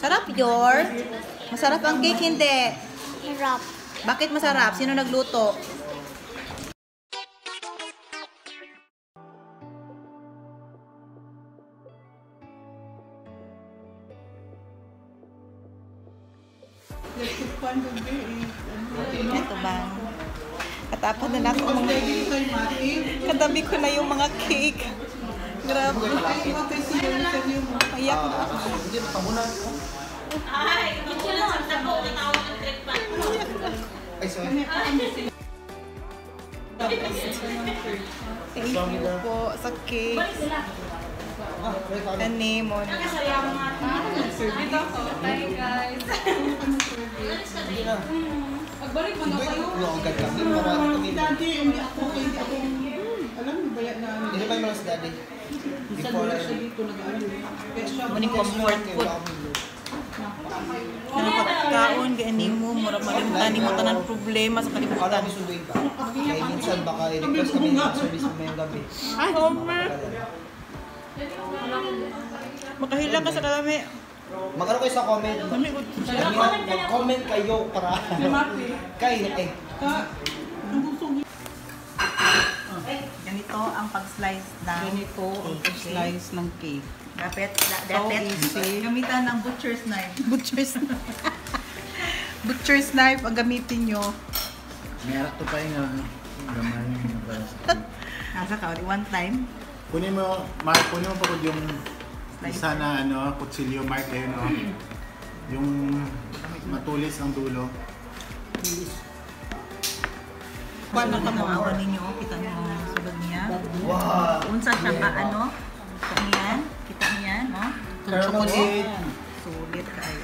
Sarap, Yor. Masarap ang cake, hindi. Sarap. Bakit masarap? Sino nagluto? Ito ba? Katapat na ako mga katabi ko na yung mga cake. Grabe. Ayak na ako. Ay, hindi lang sa tabo na tawag ng trip pa. Ay, sorry. Thank you po sa cake. Anemon. Dito ako. Hi guys. Pagbalik mo na kayo. Agad kami para kami. Daddy, hindi ako alam mo ba yan na Hindi ba yung si daddy? Before siya dito nag-ano. Kaya siya Muning comfort food. Nakapagkaon, ganyan mo, mura malimtan, mo tanan problema sa Akala kalibutan. kami sunduin pa. Kaya minsan baka i-request kami ng service mamayang gabi. Ay, Homer! Makahila ka sa kalami. Magkano kayo sa comment? Mag-comment kayo para kayo ay. Ganito ang pag-slice ng ganito ang slice ng cake. Dapat, So easy. gamitan ng butcher's knife. Butcher's knife ang gamitin nyo. Merak to pa yung gamay. Nasa ka, one time. Kunin mo pa po yung isa na kutsilyo mark kayo, no? Yung matulis ang dulo. Paano ka maawa ninyo? Kita nyo ang subag niya. Wow! Unsa siya ka, Kita niyan. Kita niyan, no? Chocolate! Sulit kayo.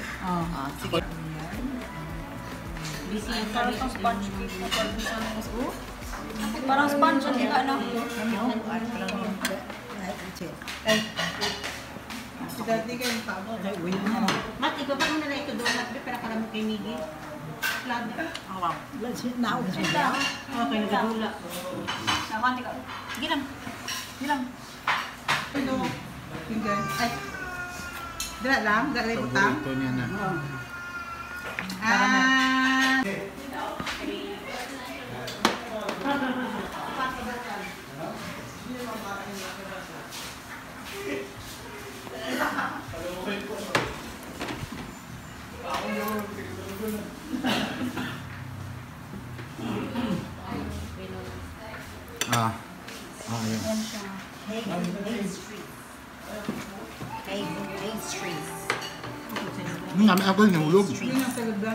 Sige. Parang sponge cake na parang sponge ang iba, no? Si daddy kayo yung tama. Mat, ikaw pa muna na ito doon. Mat, pero karamo kay Miggy. Club. Wow. Okay, nagdula. Nakanti ka. Gilang. Ito. Tingnan. Ay. Dala lang? Dala yung utang? Paborito niya na. Yun. Ang dami ako nahulog. Yun ang talaga.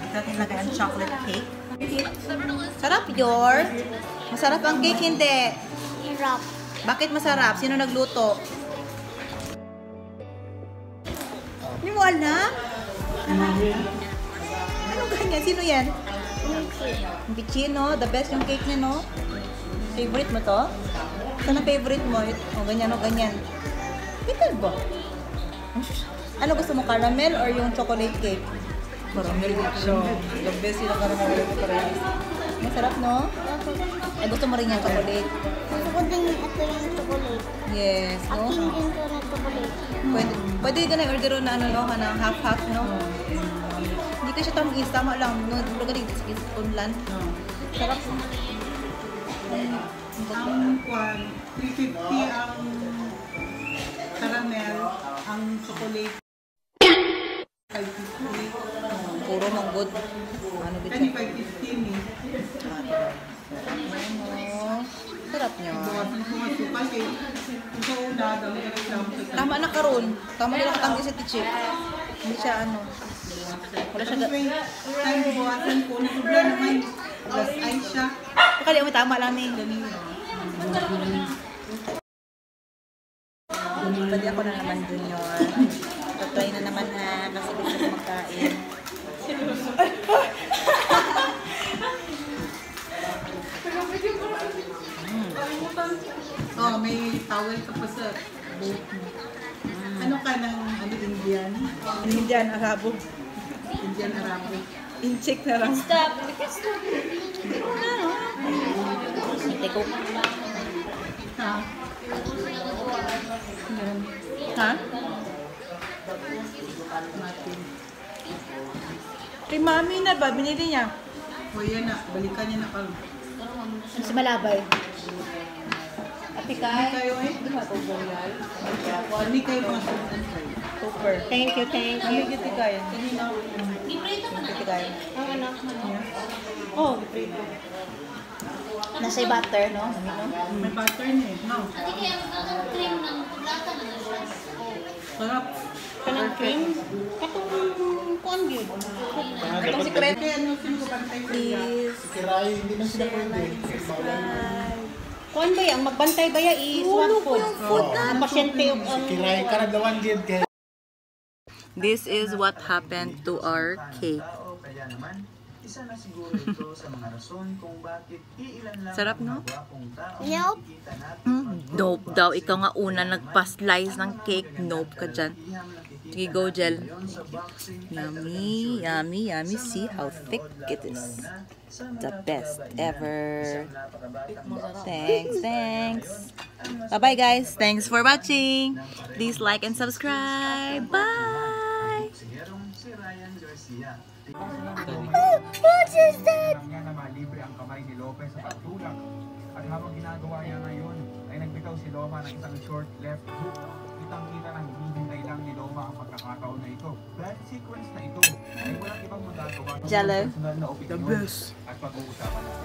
Dito natin lagay ang chocolate cake. Sarap, Yor. Masarap ang cake, hindi. Sarap. Bakit masarap? Sino nagluto? Hindi mo alam? Ano ganyan? Sino yan? Ang Pichino. The best yung cake niya, no? Favorite mo to? Saan ang favorite mo? O, ganyan o ganyan. Pickle ba? Ano gusto mo? Caramel or yung chocolate cake? Caramel gusto. The best yung caramel ko parehas. Masarap, no? Eh, gusto mo rin yung chocolate? Gusto ko din ito yung chocolate. Yes, no? Akin din ko na chocolate. Pwede ka na order na half-half, no? Hindi ka siya tamis, tama lang. No, baga dito sa tunlan. Sarap. Ang kwan, 350 ang caramel, ang chocolate 550. Puro manggod. Ano ba Kani siya? 550 ni. Sarap niya. Bawasan ko ang suka kay ito una, dami ka reklamo kay Tama na karon. Tama nila katanggi sa tichip. Hindi siya wala siya. time bawasan ko na sobra naman. Plus ice siya. Kali mo tama lang eh. Pwede ako na naman junior. Tatry na naman ha. Kasi gusto ko magkain. Oh, may towel ka pa sa boat mo. Ano ka ng Indian? Indian, Arabo. Indian Arabo. In-check na lang. Stop. Teko. Ha? Ha? Mati. Kay mami na ba? Binili niya. O yan na, balikan niya na kayo. Si Malabay. Ate Hindi Kai. kayo eh. Hindi kayo mga sunan kayo. Super. Thank you, thank you. Ate Kai. Kanina ako. Ate Kai. Ang ano? Oh, prito. Nasa butter, no? Mami, no? May pattern eh. No. Sarap. Kanang cream. Katong kuan gyud. Katong secret. Kaya ano, sino ko bantay sa iya? Please. Kiray, hindi na sila pwede. Kuan ba yan? Magbantay ba yan? I-swap ko. Ang pasyente yung... Kiray, karadawan gid kay. This is what happened to our cake. Kaya naman, isa na siguro ito sa mga rason kung bakit iilan lang Sarap, ang no? mga gwapong taong Yup. nakikita natin Nope daw. Ikaw nga una nagpa-slice ng cake. Nope ka dyan. Sige, go, Jel. sa boxing Yummy, yummy, yummy. See how thick it is. The best ever. Thanks, thanks. Bye-bye, guys. Thanks for watching. Please like and subscribe. Bye! si Ryan Garcia. What is that? niya na malibre ang kamay ni Lopez sa pagtulak. At habang ginagawa niya ngayon, ay nagbitaw si Loma ng isang short left hook. Kitang-kita ng hinihintay lang ni Loma ang pagkakataon na ito. Dahil sequence na ito ay walang ibang magagawa. Jello. Personal na opinion at pag-uusapan natin.